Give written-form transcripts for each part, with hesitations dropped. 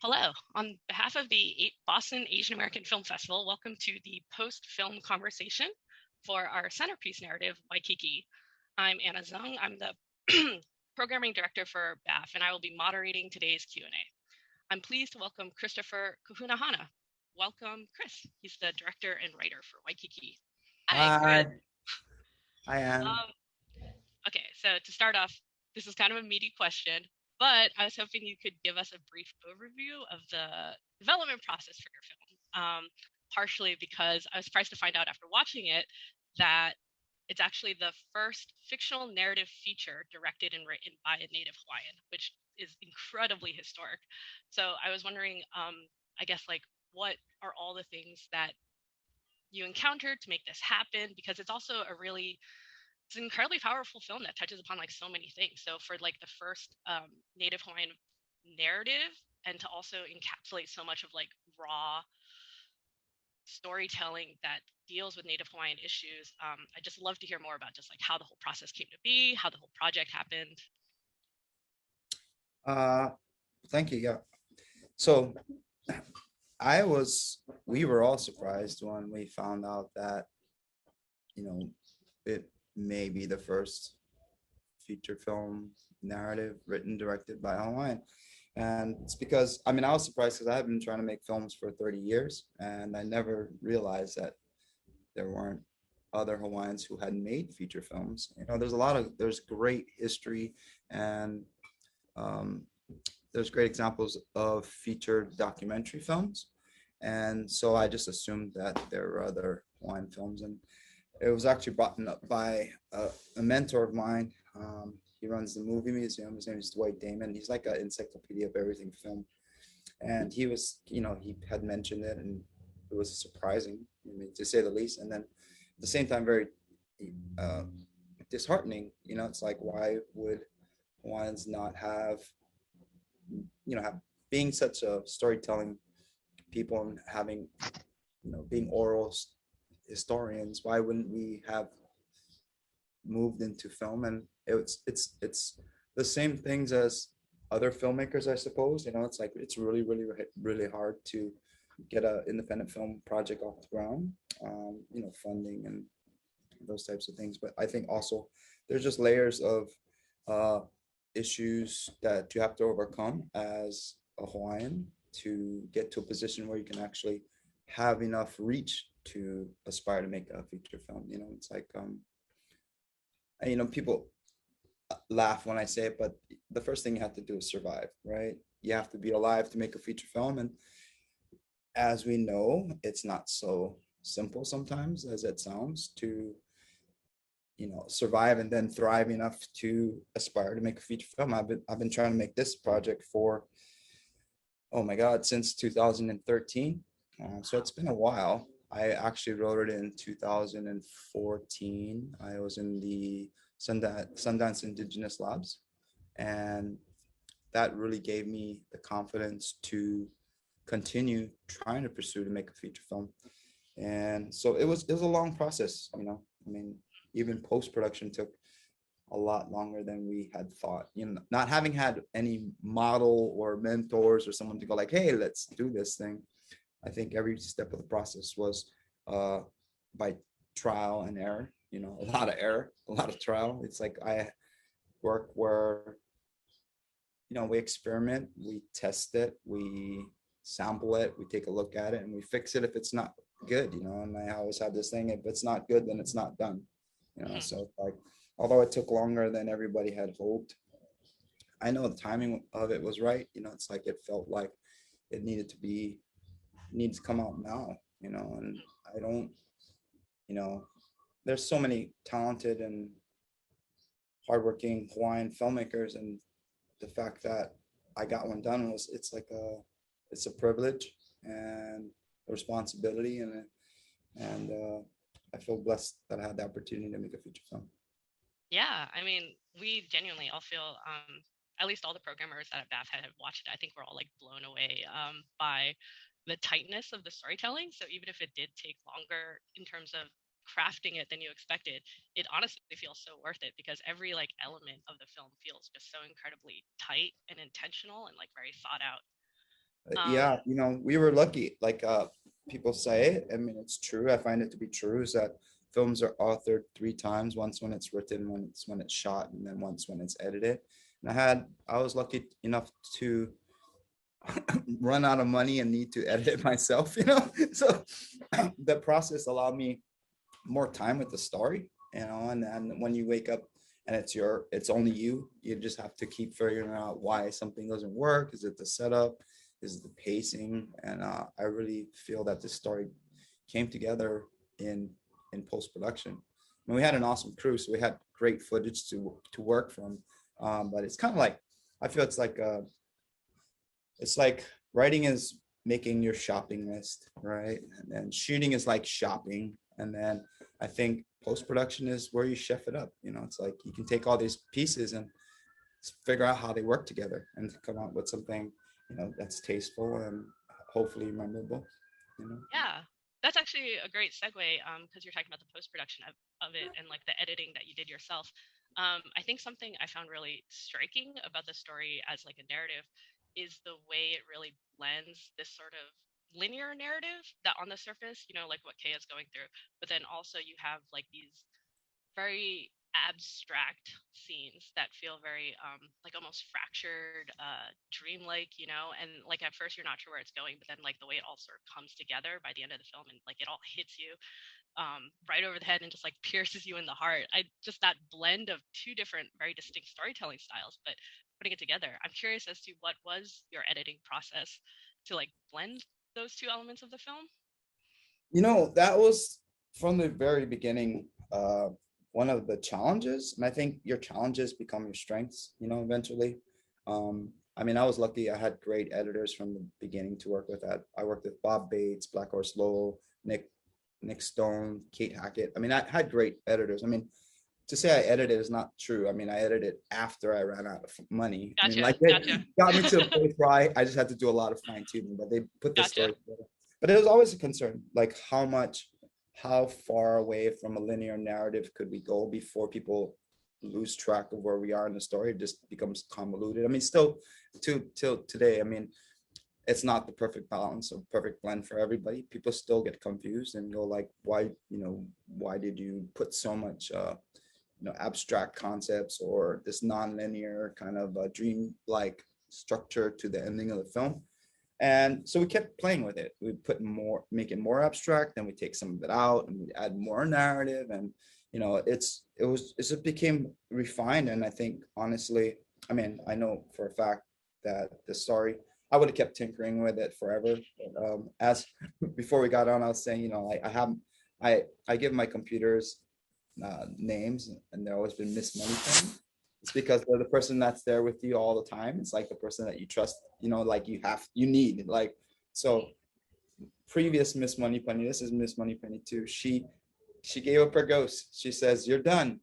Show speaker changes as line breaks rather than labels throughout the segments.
Hello. On behalf of the Boston Asian American Film Festival, welcome to the post-film conversation for our centerpiece narrative, Waikiki. I'm Anna Zeng. I'm the programming director for BAAFF, and I will be moderating today's Q&A. I'm pleased to welcome Christopher Kahunahana. Welcome, Chris. He's the director and writer for Waikiki. Hi, Chris.
Hi, I am.
Um, okay, so to start off, this is kind of a meaty question, but I was hoping you could give us a brief overview of the development process for your film. Partially because I was surprised to find out after watching it that it's actually the first fictional narrative feature directed and written by a Native Hawaiian, which is incredibly historic. So I was wondering, I guess, like, what are all the things that you encountered to make this happen? Because it's an incredibly powerful film that touches upon like so many things. So for like the first Native Hawaiian narrative, and to also encapsulate so much of like raw storytelling that deals with Native Hawaiian issues, I just love to hear more about just like how the whole process came to be, how the whole project happened.
Uh, Thank you. Yeah. So we were all surprised when we found out that, you know, it may be the first feature film narrative written, directed by a Hawaiian. And it's because, I mean, I was surprised because I have been trying to make films for 30 years and I never realized that there weren't other Hawaiians who had made feature films. There's great history and um, there's great examples of featured documentary films. And so I just assumed that there were other Hawaiian films. And it was actually brought up by a mentor of mine. He runs the movie museum. His name is Dwight Damon. He's like an encyclopedia of everything film. And he had mentioned it and it was surprising, I mean, to say the least. And then at the same time, very uh, disheartening. It's like, why would Hawaiians not have being such a storytelling people and having, being oral historians, why wouldn't we have moved into film? And it's the same things as other filmmakers, I suppose. It's like it's really, really, really hard to get a independent film project off the ground, funding and those types of things. But I think also there's just layers of uh, issues that you have to overcome as a Hawaiian to get to a position where you can actually have enough reach to aspire to make a feature film. It's like, people laugh when I say it, but the first thing you have to do is survive, right? You have to be alive to make a feature film. And as we know, it's not so simple sometimes as it sounds to survive and then thrive enough to aspire to make a feature film. I've been trying to make this project for, oh my God, since 2013. So it's been a while. I actually wrote it in 2014. I was in the Sundance Indigenous Labs, and that really gave me the confidence to continue trying to pursue to make a feature film. And so it was a long process. I mean, even post-production took a lot longer than we had thought. Not having had any model or mentors or someone to go like, hey, let's do this thing. I think every step of the process was by trial and error. A lot of error, a lot of trial. It's like I work where we experiment, we test it, we sample it, we take a look at it, and we fix it if it's not good. And I always have this thing: if it's not good, then it's not done. So like, although it took longer than everybody had hoped, I know the timing of it was right. It's like it felt like it needs to come out now. And I don't, there's so many talented and hardworking Hawaiian filmmakers, and the fact that I got one done it's a privilege and a responsibility, and I feel blessed that I had the opportunity to make a feature film.
Yeah, I mean, we genuinely all feel, at least all the programmers that at BAAFF have watched it, I think we're all like blown away by the tightness of the storytelling. So even if it did take longer in terms of crafting it than you expected, it honestly feels so worth it because every like element of the film feels just so incredibly tight and intentional and like very thought out.
Yeah, you know, we were lucky. Like people say it. I mean, it's true. I find it to be true. Is that films are authored three times: once when it's written, once when it's shot, and then once when it's edited. And I was lucky enough to run out of money and need to edit it myself. You know, so the process allowed me more time with the story. You know, and when you wake up and it's only you just have to keep figuring out why something doesn't work. Is it the setup? Is it the pacing? And I really feel that this story came together in post-production. I mean, we had an awesome crew, so we had great footage to work from. But it's kind of like, I feel it's like writing is making your shopping list, right? And then shooting is like shopping. And then I think post production is where you chef it up. You know, it's like you can take all these pieces and figure out how they work together and come out with something, you know, that's tasteful and hopefully memorable. You know.
Yeah, that's actually a great segue, because you're talking about the post production of it and like the editing that you did yourself. I think something I found really striking about the story as like a narrative is the way it really blends this sort of linear narrative that on the surface, you know, like what Kay is going through, but then also you have like these very abstract scenes that feel very like almost fractured, dreamlike, you know, and like at first you're not sure where it's going, but then like the way it all sort of comes together by the end of the film and like it all hits you right over the head and just like pierces you in the heart. I just that blend of two different very distinct storytelling styles, but putting it together. I'm curious as to what was your editing process to like blend those two elements of the film.
You know, that was from the very beginning one of the challenges. And I think your challenges become your strengths, you know, eventually. I mean, I was lucky. I had great editors from the beginning to work with. I worked with Bob Bates, Black Horse Lowell, Nick Stone, Kate Hackett. I mean, I had great editors. I mean, to say I edited is not true. I mean, I edited after I ran out of money. I mean,
Gotcha,
like they
gotcha.
got me to a place where I just had to do a lot of fine tuning, but they put the
Gotcha.
story together. But it was always a concern, like how far away from a linear narrative could we go before people lose track of where we are in the story? It just becomes convoluted. I mean, still till today, I mean, it's not the perfect balance or perfect blend for everybody. People still get confused and go like, why, you know, why did you put so much you know, abstract concepts or this non-linear kind of dream-like structure to the ending of the film? And so we kept playing with it. We put more, make it more abstract, then we take some of it out and we add more narrative. And, you know, it became refined. And I think, honestly, I mean, I know for a fact that the story, I would have kept tinkering with it forever. But, as before we got on, I was saying, you know, I give my computers names and they're always been Miss Moneypenny. It's because they're the person that's there with you all the time. It's like the person that you trust, you know, like you need. Like, so previous Miss Moneypenny, this is Miss Moneypenny too. She gave up her ghost. She says, "You're done.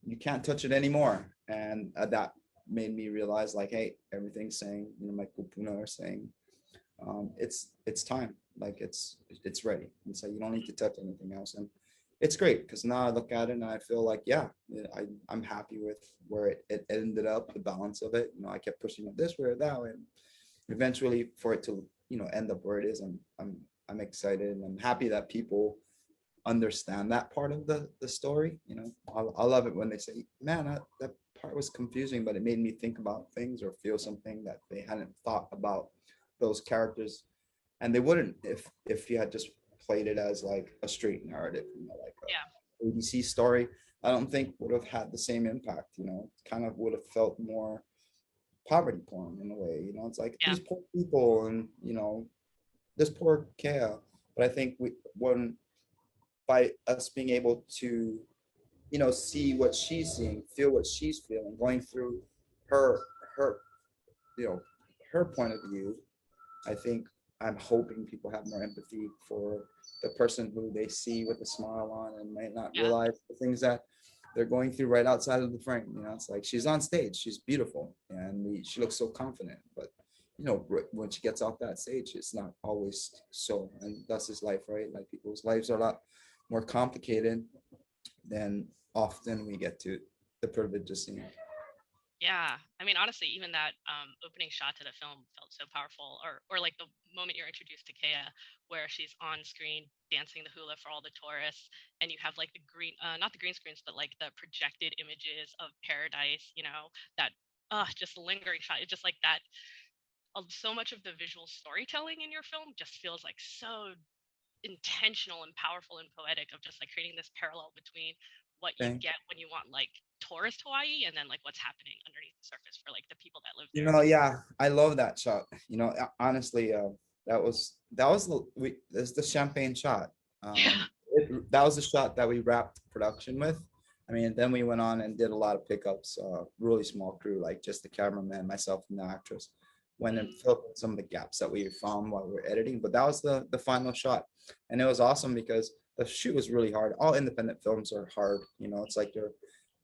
You can't touch it anymore." And that made me realize, like, hey, everything's saying, you know, my kupuna are saying, it's time. Like it's ready. And so you don't need to touch anything else. And it's great because now I look at it and I feel like, yeah, I'm happy with where it ended up, the balance of it. You know, I kept pushing it this way or that way. And eventually for it to, you know, end up where it is, I'm excited and I'm happy that people understand that part of the story. You know, I love it when they say, man, that part was confusing, but it made me think about things or feel something that they hadn't thought about those characters. And they wouldn't if you had just played it as like a straight narrative, you know, like
Yeah.
a ABC story. I don't think would have had the same impact. You know, it kind of would have felt more poverty porn in a way. You know, it's like
Yeah.
these poor people and, you know, this poor Kea. But I think when by us being able to, you know, see what she's seeing, feel what she's feeling, going through her her you know, her point of view, I think I'm hoping people have more empathy for the person who they see with a smile on and might not
Yeah.
realize the things that they're going through right outside of the frame. You know, it's like she's on stage, she's beautiful, and she looks so confident. But you know, when she gets off that stage, it's not always so. And that's his life, right? Like people's lives are a lot more complicated than often we get to the privilege of seeing.
Yeah, I mean, honestly, even that opening shot to the film felt so powerful, or like the moment you're introduced to Kea, where she's on screen dancing the hula for all the tourists, and you have like the green, not the green screens, but like the projected images of paradise, you know, that just lingering shot. It's just like that. So much of the visual storytelling in your film just feels like so intentional and powerful and poetic of just like creating this parallel between what you
Thing.
get when you want like tourist Hawaii and then like what's happening underneath the surface for like the people that live
You
there.
know, yeah, I love that shot. Honestly, that's the champagne shot.
Yeah.
That was the shot that we wrapped production with. I mean, then we went on and did a lot of pickups, really small crew, like just the cameraman, myself, and the actress. Went and
Mm.
filled in some of the gaps that we found while we were editing. But that was the final shot, and it was awesome because the shoot was really hard. All independent films are hard. It's like they're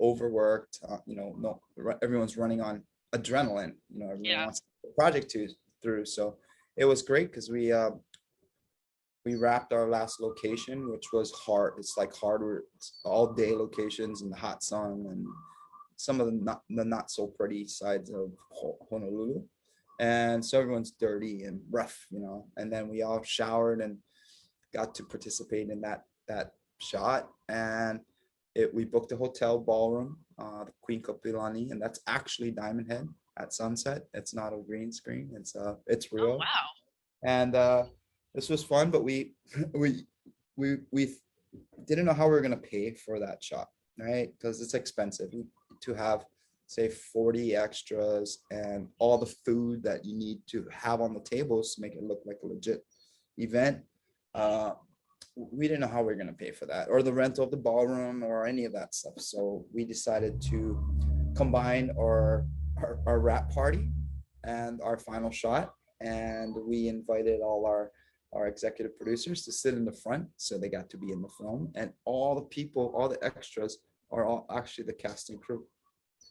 overworked. No, everyone's running on adrenaline. Everyone
Yeah.
wants the project to through. So it was great because we wrapped our last location, which was hard. It's like harder, it's all day locations in the hot sun and some of the not so pretty sides of Honolulu. And so everyone's dirty and rough, And then we all showered and got to participate in that shot. And we booked a hotel ballroom, the Queen Kapilani, and that's actually Diamond Head at sunset. It's not a green screen. It's
Oh
real.
wow.
And this was fun, but we we didn't know how we were gonna pay for that shot, right? Because it's expensive to have, say, 40 extras and all the food that you need to have on the tables to make it look like a legit event.
Mm.
We didn't know how we were going to pay for that or the rental of the ballroom or any of that stuff. So we decided to combine our wrap party and our final shot. And we invited all our executive producers to sit in the front. So they got to be in the film. And all the people, all the extras are all actually the casting crew.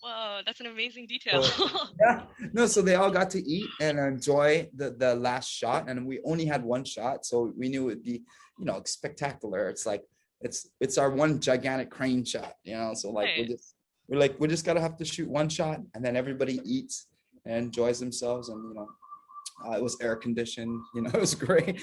Whoa, that's an amazing detail.
So yeah, no, so they all got to eat and enjoy the last shot, and we only had one shot, so we knew it'd be, spectacular. It's like it's our one gigantic crane shot, So like
Right.
we just gotta have to shoot one shot, and then everybody eats and enjoys themselves, and it was air conditioned, it was great.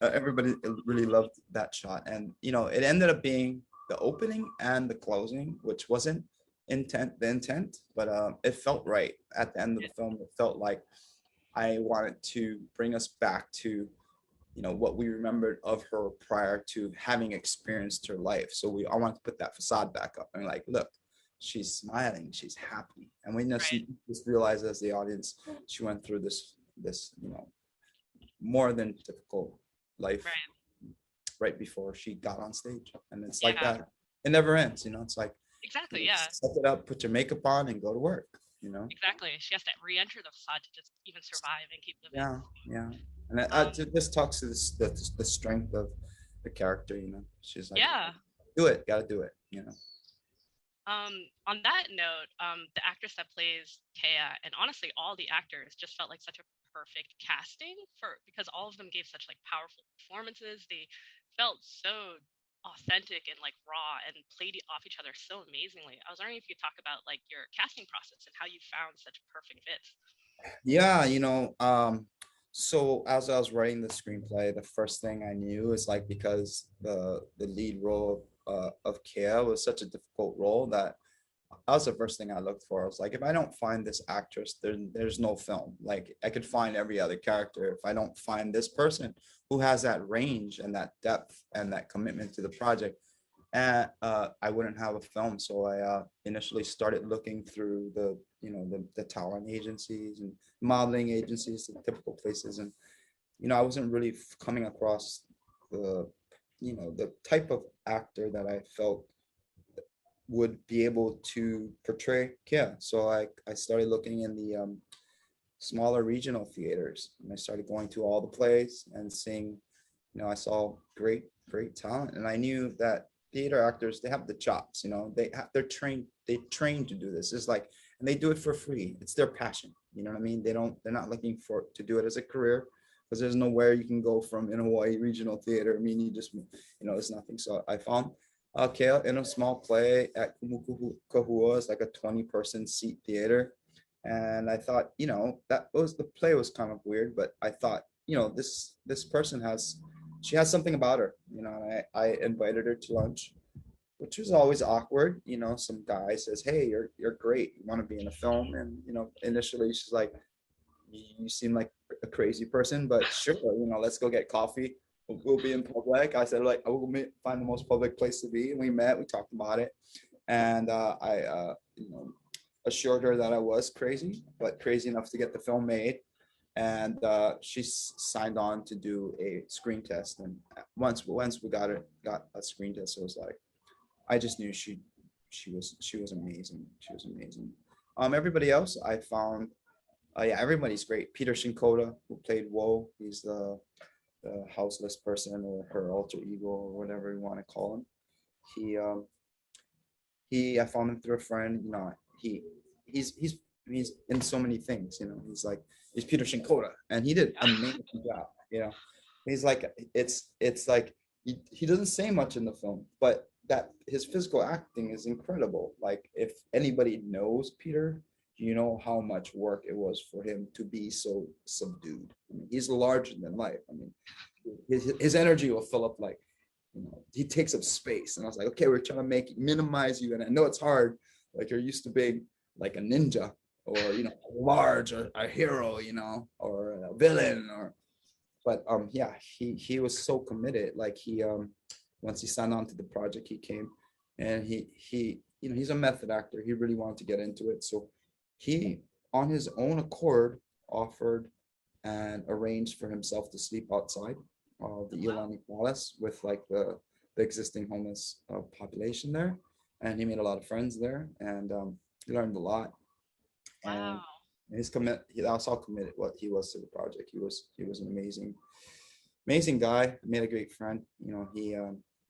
Everybody really loved that shot, and it ended up being the opening and the closing, which wasn't the intent, but it felt right at the end of the film. It felt like I wanted to bring us back to what we remembered of her prior to having experienced her life. So I wanted to put that facade back up and like, look, she's smiling, she's happy, and we just
Right.
just realized as the audience she went through this more than typical life
Right.
right before she got on stage, and it's like
Yeah.
that. It never ends. It's like
Exactly. Yeah.
suck it up, put your makeup on, and go to work.
Exactly. She has to re-enter the facade to just even survive and keep living.
Yeah, yeah. And
Um.
this talks to the strength of the character. She's like,
Yeah.
do it, gotta do it.
On that note, the actress that plays Kea, and honestly, all the actors just felt like such a perfect casting for because all of them gave such like powerful performances. They felt so authentic and like raw and played off each other so amazingly. I was wondering if you could talk about like your casting process and how you found such perfect fits.
Yeah, so as I was writing the screenplay, the first thing I knew is like because the lead role of Kea was such a difficult role that was the first thing I looked for. I was like, if I don't find this actress, there's no film. Like I could find every other character. If I don't find this person who has that range and that depth and that commitment to the project, and I wouldn't have a film. So I initially started looking through the talent agencies and modeling agencies, the typical places, and I wasn't really coming across the the type of actor that I felt would be able to portray Kia. So I started looking in the smaller regional theaters, and I started going to all the plays and seeing. I saw great talent, and I knew that theater actors, they have the chops. They trained to do this. It's like, and they do it for free. It's their passion. You know what I mean? They're not looking for to do it as a career because there's nowhere you can go from in Hawaii regional theater. I mean, it's nothing. So I found Okay, in a small play at Kahua. It's like a 20-person seat theater. And I thought, that was the play was kind of weird, but I thought, this person she has something about her, and I invited her to lunch, which was always awkward. Some guy says, "Hey, you're great. You want to be in a film?" And initially she's like, "You seem like a crazy person, but sure, let's go get coffee. We'll be in public." I said, like, I will find the most public place to be. And we met, we talked about it. And I assured her that I was crazy, but crazy enough to get the film made. And she signed on to do a screen test. And once we got a screen test, it was like, I just knew she was amazing. She was amazing. Everybody else I found, yeah, everybody's great. Peter Shinkota, who played Woe, he's the houseless person or her alter ego or whatever you want to call him. I found him through a friend. He he's he's he's in so many things. He's Peter Shinkota, and he did an amazing job. He's like it's like he doesn't say much in the film, but that his physical acting is incredible. Like, if anybody knows Peter, you know how much work it was for him to be so subdued. I mean, he's larger than life. I mean, his energy will fill up, like, he takes up space. And I was like, okay, we're trying to minimize you. And I know it's hard. Like, you're used to being like a ninja, or, large, or a hero, or a villain, but yeah, he was so committed. Like, he once he signed on to the project, he came, and he he's a method actor. He really wanted to get into it. So he, on his own accord, offered and arranged for himself to sleep outside of the Iolani Palace with, like, the existing homeless population there. And he made a lot of friends there, and he learned a lot. And
Wow.
that's how committed what he was to the project. He was an amazing guy. Made a great friend.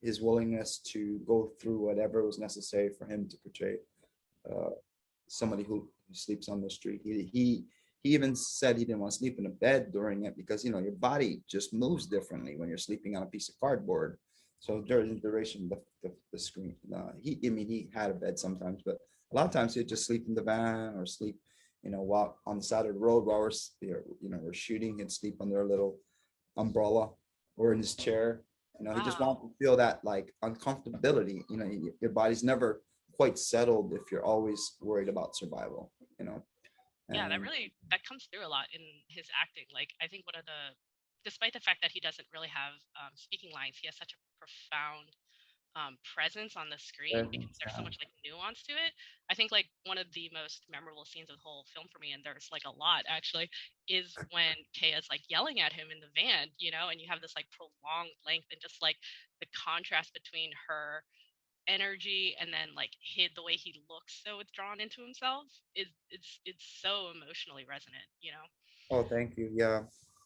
His willingness to go through whatever was necessary for him to portray uh, somebody who sleeps on the street. He even said he didn't want to sleep in a bed during it, because your body just moves differently when you're sleeping on a piece of cardboard. So during the duration of the screen, he had a bed sometimes, but a lot of times he'd just sleep in the van, or sleep, while on the side of the road while we're shooting. He'd sleep under a little umbrella or in his chair. He just
Wow.
wanted to feel that, like, uncomfortability. Your body's never quite settled if you're always worried about survival.
Yeah,
And
that comes through a lot in his acting. Like, I think despite the fact that he doesn't really have speaking lines, he has such a profound presence on the screen because there's so much like nuance to it. I think like one of the most memorable scenes of the whole film for me, and there's like a lot actually, is when Kaya's like yelling at him in the van, and you have this like prolonged length, and just like the contrast between her energy and then like the way he looks so withdrawn into himself is it's so emotionally resonant.
oh, thank you. Yeah,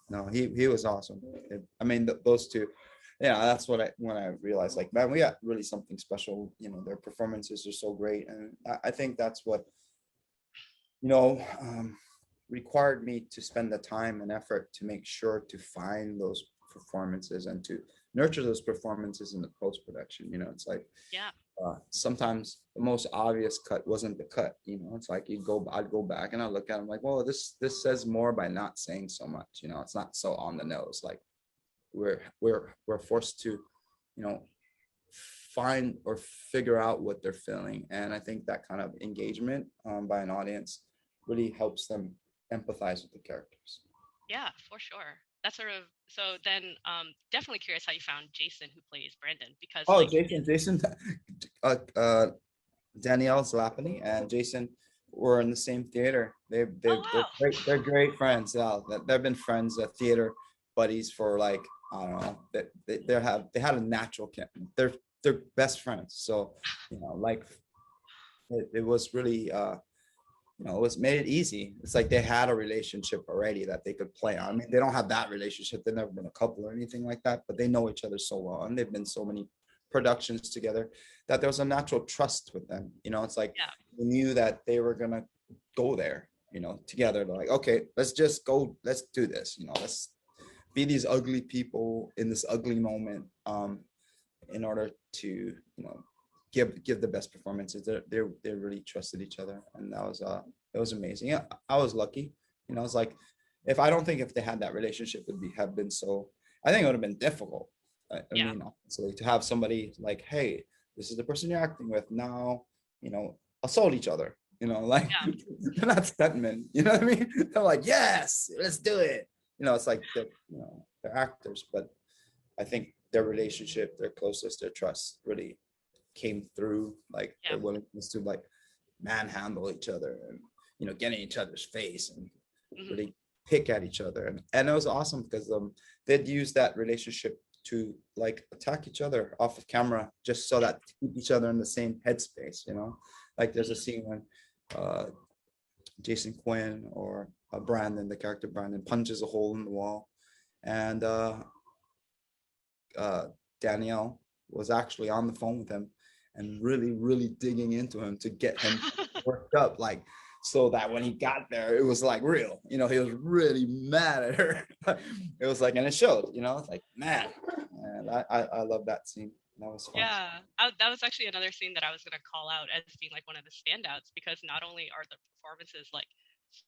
no, he was awesome. I mean, those two. Yeah, that's when I realized, like, man, we got really something special. Their performances are so great, and I think that's what you know, required me to spend the time and effort to make sure to find those performances and to nurture those performances in the post production. It's like,
Yeah.
sometimes the most obvious cut wasn't the cut. It's like I'd go back and I look at them like, well, this says more by not saying so much. It's not so on the nose. Like, we're forced to, find or figure out what they're feeling, and I think that kind of engagement by an audience really helps them empathize with the characters.
Yeah, for sure. That's sort of so then definitely curious how you found Jason who plays Brandon because
Oh,
like
Jason, uh, uh, Danielle Zlapany and Jason were in the same theater.
oh
They're
wow.
great. They're great friends. Yeah, they've been friends, theater buddies for, like, I don't know. They had a natural they're best friends. So, like, it was really it was made it easy. It's like they had a relationship already that they could play on. I mean, they don't have that relationship. They've never been a couple or anything like that, but they know each other so well, and they've been so many productions together that there was a natural trust with them. It's like
Yeah.
we knew that they were gonna go there, together. They're like, okay, let's just go, let's do this. Let's be these ugly people in this ugly moment. in order to, give the best performances. They really trusted each other, and that was it was amazing. Yeah, I was lucky. It's like, if they had that relationship, it would have been so. I think it would have been difficult. I
Yeah.
mean, honestly, to have somebody like, hey, this is the person you're acting with now, assault each other. Like,
Yeah.
they're not stuntmen. You know what I mean? They're like, yes, let's do it. It's like they're actors, but I think their relationship, their closeness, their trust really came through, like
Yeah.
their willingness to like manhandle each other and get in each other's face and
Hmm.
really pick at each other. And it was awesome because they'd use that relationship to like attack each other off of camera just so that to keep each other in the same headspace. Like there's a
Hmm.
scene when Jason Quinn or Brandon, the character Brandon, punches a hole in the wall, and uh, Danielle was actually on the phone with him and really, really digging into him to get him worked up, like so that when he got there, it was like real. He was really mad at her. It was like, and it showed. It's like, man, and I love that scene. That was fun.
Yeah, that was actually another scene that I was going to call out as being like one of the standouts, because not only are the performances like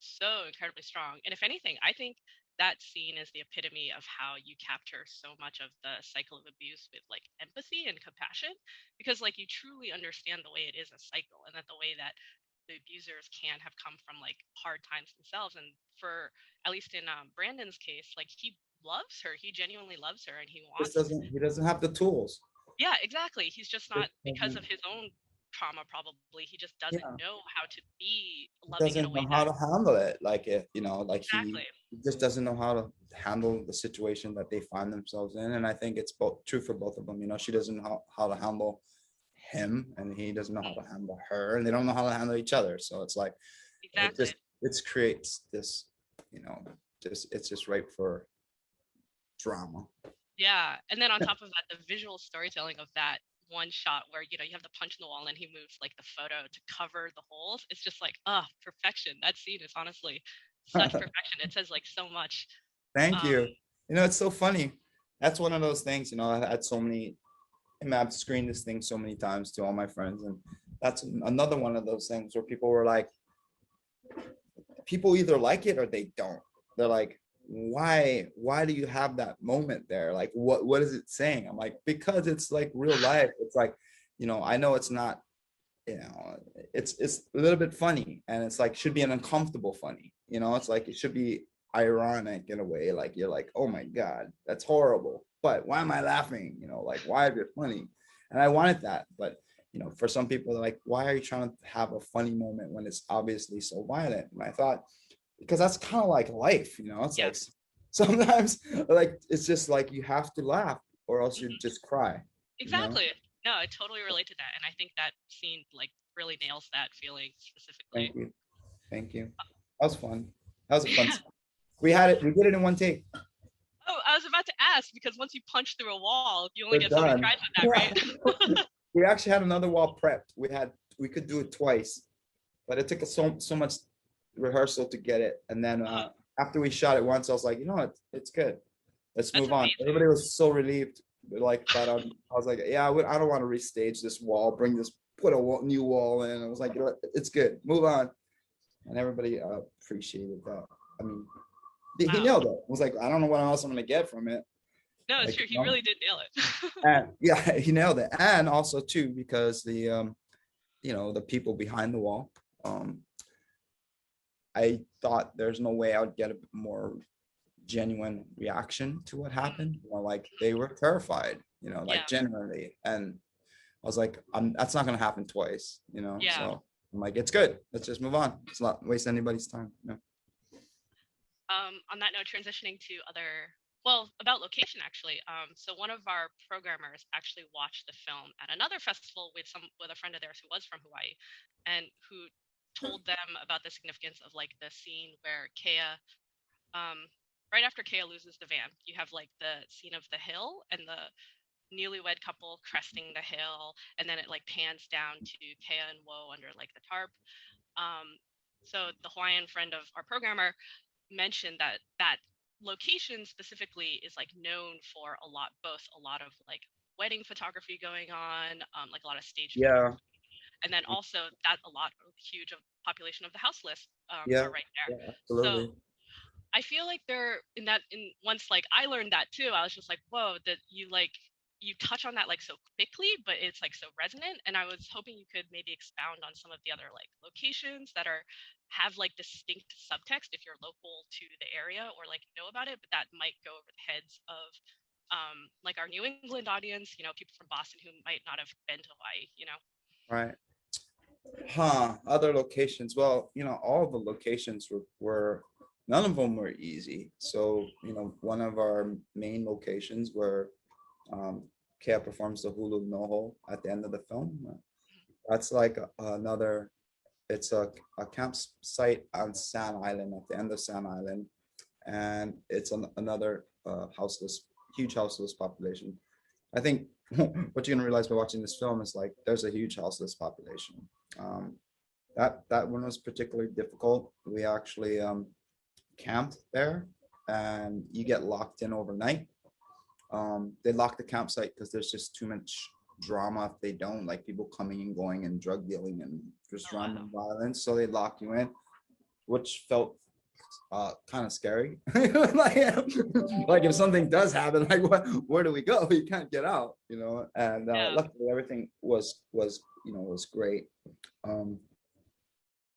so incredibly strong, and if anything, I think that scene is the epitome of how you capture so much of the cycle of abuse with like empathy and compassion, because like you truly understand the way it is a cycle, and that the way that the abusers can have come from like hard times themselves. And for, at least in Brandon's case, like he loves her, he genuinely loves her, and he
This
wants.
doesn't. He doesn't have the tools.
Yeah, exactly. He's just
This
not, because of
doesn't-
his own trauma, probably. He just doesn't
yeah.
know how to be
He
loving in a
doesn't
way
know how
that.
to handle it. Like if like
Exactly.
he just doesn't know how to handle the situation that they find themselves in. And I think it's both true for both of them. She doesn't know how to handle him, and he doesn't know how
Mm.
to handle her, and they don't know how to handle each other. So it's like
Exactly.
it creates this, you know, it's just ripe for drama.
Yeah. And then on top of that, the visual storytelling of that one shot where, you have the punch in the wall and then he moves like the photo to cover the holes. It's just like, perfection. That scene is honestly such perfection. It says like so much.
Thank
Um,
you. It's so funny. That's one of those things. I had so many. I've screened this thing so many times to all my friends, and that's another one of those things where people were like, people either like it or they don't. They're like, why do you have that moment there? Like, what is it saying? I'm like, because it's like real life. It's like, I know it's not, it's a little bit funny, and it's like should be an uncomfortable funny. It's like it should be ironic in a way. Like you're like, oh my God, that's horrible. But why am I laughing? Like why is it funny? And I wanted that, but for some people, they're like, why are you trying to have a funny moment when it's obviously so violent? And I thought, because that's kind of like life, it's
yeah,
like sometimes like it's just like you have to laugh or else you
mhm,
just cry,
exactly. No, I totally relate to that. And I think that scene like really nails that feeling specifically.
Thank you. Thank you. That was fun. That was a fun. We did it in one take.
Oh, I was about to ask, because once you punch through a wall, you only
We're
get so many
done.
tries with that, right?
We actually had another wall prepped. We could do it twice, but it took us so much rehearsal to get it. And then after we shot it once, I was like, it's good. Let's
That's
move on.
amazing.
Everybody was so relieved. Like, but I was like, yeah, I don't want to restage this wall. Put a new wall in. I was like, it's good. Move on. And everybody appreciated that. I mean, he
Wow.
nailed it. I was like, I don't know what else I'm gonna get from it.
No, it's
Like,
true. He really did nail it.
and yeah, he nailed it. And also too, because the people behind the wall, um, I thought there's no way I would get a more genuine reaction to what
Mm,
happened. Like they were terrified,
yeah.
like genuinely. And I was like, that's not gonna happen twice.
Yeah.
So I'm like, it's good. Let's just move on. Let's not waste anybody's time.
On that note, transitioning to other, well, about location actually. So one of our programmers actually watched the film at another festival with a friend of theirs who was from Hawaii, and who told them about the significance of like the scene where Kea, um, right after Kea loses the van, you have like the scene of the hill and the newlywed couple cresting the hill, and then it like pans down to Kea and Woe under like the tarp. Um, so the Hawaiian friend of our programmer mentioned that location specifically is like known for a lot of like wedding photography going on, like a lot of stage
Yeah.
photography. And then also that a lot of huge of population of the houseless
Yeah.
are right there.
Yeah.
So
Absolutely.
I feel like they're in once like I learned that too, I was just like, whoa, that you touch on that like so quickly, but it's like so resonant. And I was hoping you could maybe expound on some of the other like locations that are have like distinct subtext if you're local to the area or like know about it, but that might go over the heads of like our New England audience, people from Boston who might not have been to Hawaii.
Right. Other locations. Well, all the locations were none of them were easy. So, one of our main locations where Kea performs the hula noho at the end of the film. That's like another, it's a campsite on Sand Island, at the end of Sand Island. And it's another huge houseless population. I think what you're gonna realize by watching this film is like there's a huge houseless population. Um, that one was particularly difficult. We actually camped there, and you get locked in overnight. They lock the campsite because there's just too much drama if they don't, like people coming and going and drug dealing and just
Oh,
drama
wow.
and violence. So they lock you in, which felt kind of scary. like if something does happen, like where do we go? You can't get out, And
Yeah.
luckily everything was great.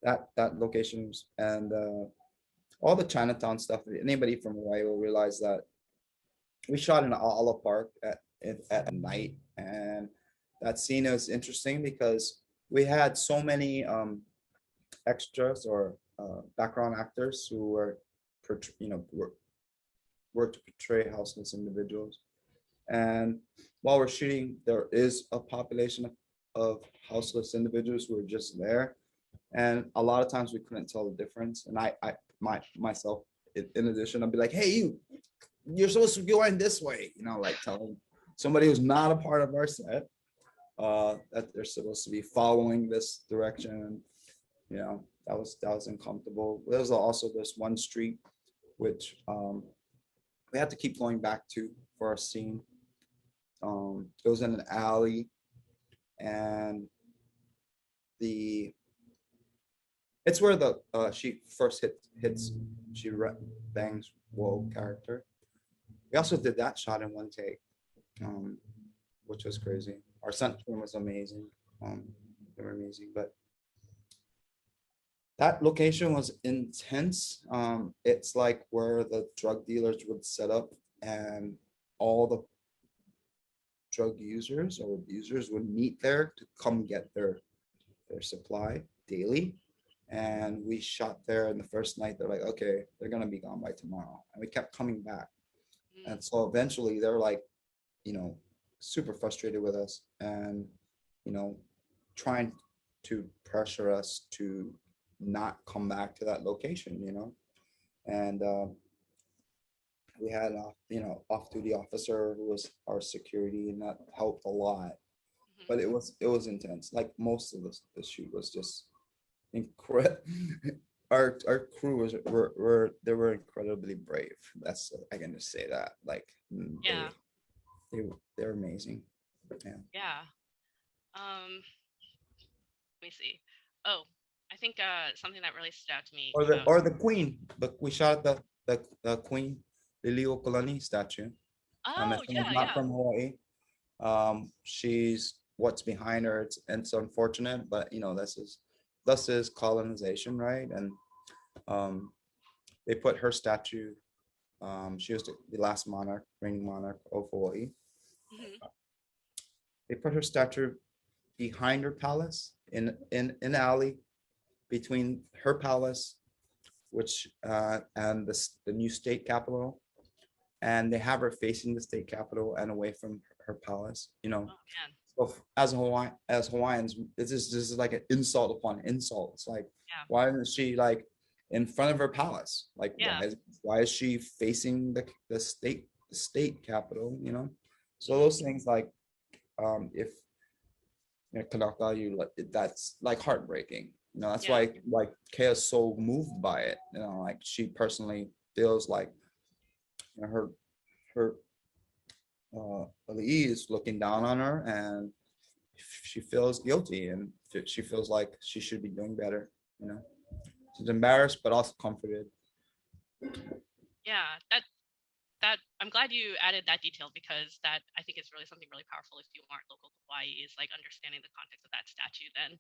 That locations and all the Chinatown stuff. Anybody from Hawaii will realize that we shot in Ala Park at night, and that scene is interesting because we had so many extras or background actors who were to portray houseless individuals. And while we're shooting, there is a population of houseless individuals who are just there, and a lot of times we couldn't tell the difference. And myself, in addition, I'd be like, "Hey, you're supposed to be going this way," like telling somebody who's not a part of our set that they're supposed to be following this direction. That was uncomfortable. There was also this one street which we had to keep going back to for our scene. It was in an alley, and it's where the she first hits she bangs Whoa character. We also did that shot in one take, which was crazy. Our stunt team was amazing. They were amazing, but that location was intense. It's like where the drug dealers would set up, and all the drug users or abusers would meet there to come get their supply daily. And we shot there, and the first night they're like, okay, they're gonna be gone by tomorrow, and we kept coming back. And so eventually they're like, super frustrated with us, and trying to pressure us to not come back to that location, and we had off-duty officer who was our security, and that helped a lot. But it was intense. Like most of the shoot was just incredible. Our crew they were incredibly brave. I can just say that. Like
Yeah.
they're amazing. Yeah.
Yeah. Let me see. Oh, I think something that really stood out to me.
Or the queen. But we shot the queen Liliuokalani statue.
Oh,
If
yeah,
someone's not
yeah.
from Hawaii, she's what's behind her. It's unfortunate, but this is colonization, right? And they put her statue. She was the last reigning monarch of Hawaii. They put her statue behind her palace in an alley between her palace, which and the new state capital, and they have her facing the state capital and away from her palace.
Oh, man.
So as Hawaiians, this is like an insult upon insult. It's like,
Yeah.
why isn't she like in front of her palace? Like,
Yeah.
why is she facing the state capital? So those things, like, if Kanaka, that's like heartbreaking. That's why like Kea is so moved by it. Like she personally feels like her Ali is looking down on her, and she feels guilty, and she feels like she should be doing better. You know, she's embarrassed but also comforted.
Yeah, that I'm glad you added that detail, because that I think is really something really powerful if you aren't local to Hawaii, is like understanding the context of that statue then,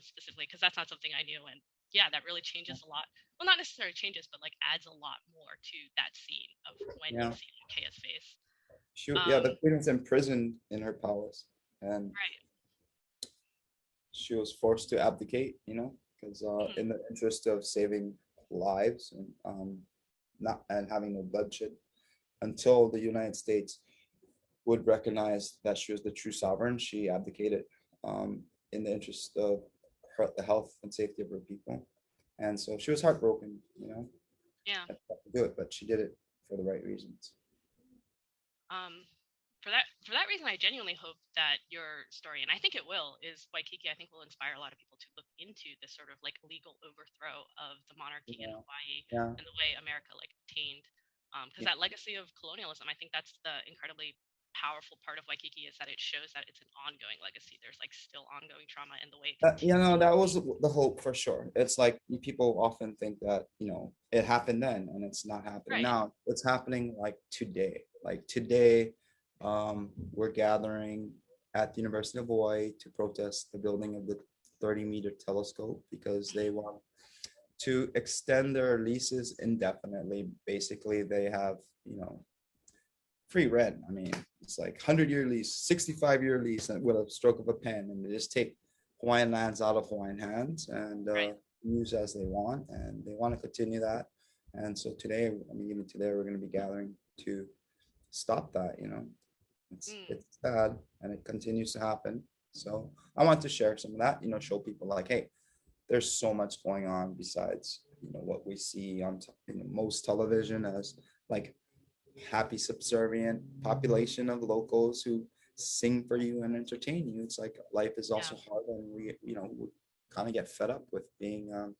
specifically, because that's not something I knew. And yeah, that really changes a lot. Well, not necessarily changes, but like adds a lot more to that scene of when you
Yeah,
see Kea's face.
yeah,
Um,
the queen was imprisoned in her palace, and
right.
she was forced to abdicate. You know, because
Mhm.
in the interest of saving lives and not and having no bloodshed, until the United States would recognize that she was the true sovereign, she abdicated in the interest of the health and safety of her people. And so she was heartbroken, you know,
Yeah.
to do it, but she did it for the right reasons.
Um, for that reason, I genuinely hope that your story, and I think it will, is Waikiki. I think will inspire a lot of people to look into this sort of like legal overthrow of the monarchy in
Yeah,
Hawaii
yeah,
and the way America like attained. Because
yeah.
that legacy of colonialism, I think that's the incredibly powerful part of Waikiki, is that it shows that it's an ongoing legacy. There's like still ongoing trauma in the way it
You
continues.
know, that was the hope for sure. It's like people often think that, you know, it happened then and it's not happening
Right.
now. It's happening like today. Like today, we're gathering at the University of Hawaii to protest the building of the 30-meter telescope because they
Mhm.
want to extend their leases indefinitely. Basically, they have, you know, free rent. I mean, it's like 100-year lease, 65-year lease with a stroke of a pen, and they just take Hawaiian lands out of Hawaiian hands and
Right.
use as they want, and they want to continue that. And so today, I mean, even today, we're going to be gathering to stop that. You know,
Mm.
it's sad, and it continues to happen. So I want to share some of that. You know, show people like, hey, there's so much going on besides, you know, what we see on most television as like happy subservient population of locals who sing for you and entertain you. It's like life is
Yeah.
also hard, and we, you know, we kind of get fed up with being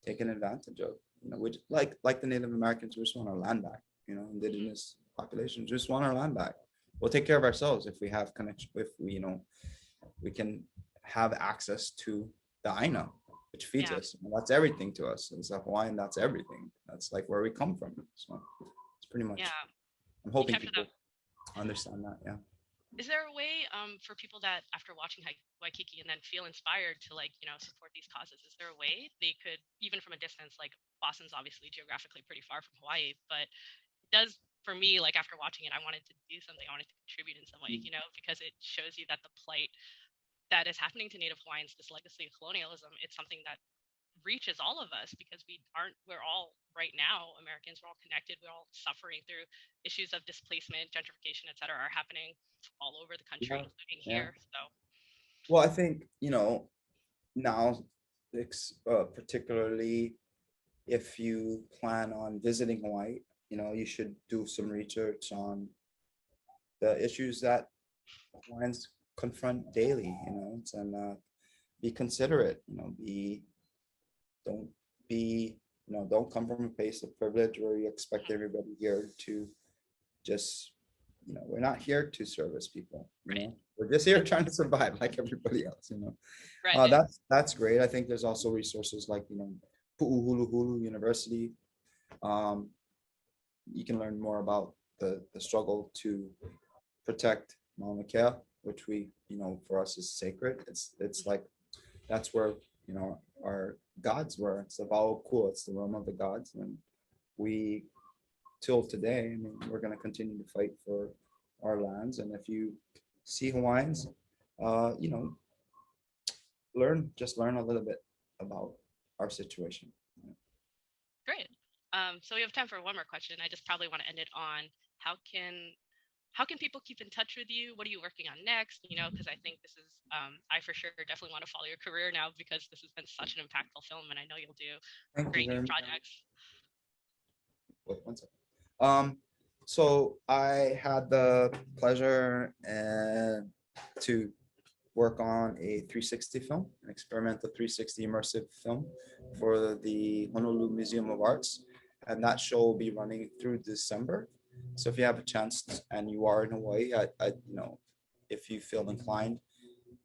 taken advantage of. You know, which like the Native Americans, we just want our land back. You know,
Mhm.
indigenous populations just want our land back. We'll take care of ourselves if we have connection. If we, you know, we can have access to the Aina, which feeds
Yeah.
us. And that's everything to us. As a Hawaiian, that's everything. That's like where we come from. So it's pretty much.
Yeah.
I'm
You
hoping
capture that.
people understand that. Yeah.
Is there a way, for people that after watching Waikiki and then feel inspired to like support these causes? Is there a way they could, even from a distance, like Boston's obviously geographically pretty far from Hawaii, but it does, for me, like after watching it, I wanted to do something. I wanted to contribute in some way, because it shows you that the plight that is happening to Native Hawaiians, this legacy of colonialism, it's something that reaches all of us, because we're all right now Americans, we're all connected, we're all suffering through issues of displacement, gentrification, et cetera, are happening all over the country,
Yeah.
including
Yeah.
here. So
Well, I think, you know, now, particularly if you plan on visiting Hawaii, you know, you should do some research on the issues that Hawaiians confront daily, you know, and be considerate, you know, don't be, you know, don't come from a place of privilege where you expect
mhm,
everybody here to just, you know, we're not here to service people, you
right,
know, we're just here trying to survive like everybody else, you know.
right,
That's great. I think there's also resources like, you know, Pu'uhuluhulu University. Um, you can learn more about the struggle to protect Mauna Kea, which we, you know, for us is sacred. It's
mhm,
like that's where, you know, our gods were. It's the Wao, it's the realm of the gods, and we till today. I mean, we're going to continue to fight for our lands. And if you see Hawaiians, you know, learn a little bit about our situation.
great. So we have time for one more question. I just probably want to end it on how can how can people keep in touch with you? What are you working on next? Because I think this is, I for sure definitely want to follow your career now, because this has been such an impactful film, and I know you'll do
Thank you
great new
very much.
projects.
Wait, one second. So I had the pleasure and to work on a 360 film, an experimental 360 immersive film for the Honolulu Museum of Arts. And that show will be running through December. So if you have a chance and you are in Hawaii, if you feel inclined,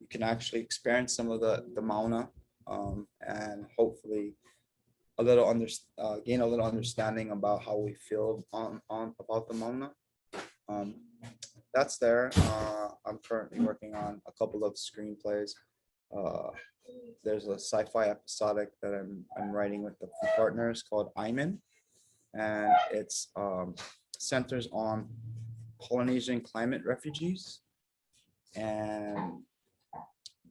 you can actually experience some of the Mauna, and hopefully gain a little understanding about how we feel on about the Mauna. Um, that's there. I'm currently working on a couple of screenplays. Uh, there's a sci-fi episodic that I'm writing with the partners called Iman, and it's centers on Polynesian climate refugees and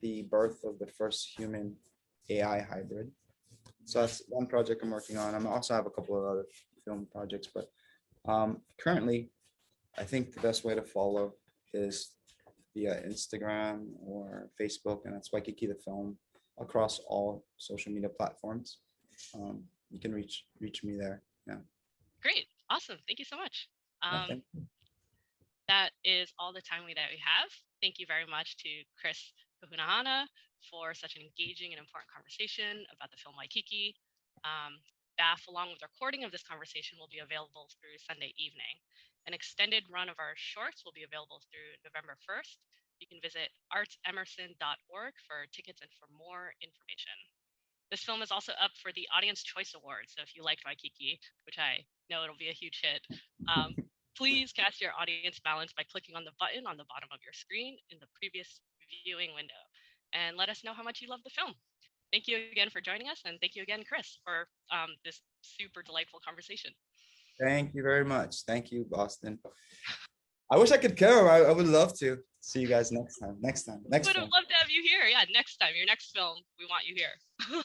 the birth of the first human AI hybrid. So that's one project I'm working on. I also have a couple of other film projects, but currently, I think the best way to follow is via Instagram or Facebook, and that's Waikiki the Film across all social media platforms. You can reach me there. Yeah.
Great. Awesome. Thank you so much.
Yeah, thank you.
That is all the time that we have. Thank you very much to Chris Kahunahana for such an engaging and important conversation about the film Waikiki. BAAFF, along with recording of this conversation, will be available through Sunday evening. An extended run of our shorts will be available through November 1st. You can visit artsemerson.org for tickets and for more information. This film is also up for the Audience Choice Award. So if you liked Waikiki, which I know it'll be a huge hit, please cast your audience balance by clicking on the button on the bottom of your screen in the previous viewing window, and let us know how much you love the film. Thank you again for joining us, and thank you again, Chris, for this super delightful conversation.
Thank you very much. Thank you, Boston. I wish I could come. I would love to see you guys next time.
We would have loved to have you here. Yeah, next time, your next film, we want you here.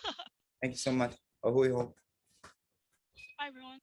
Thank you so much. Ahui ho.
Bye, everyone.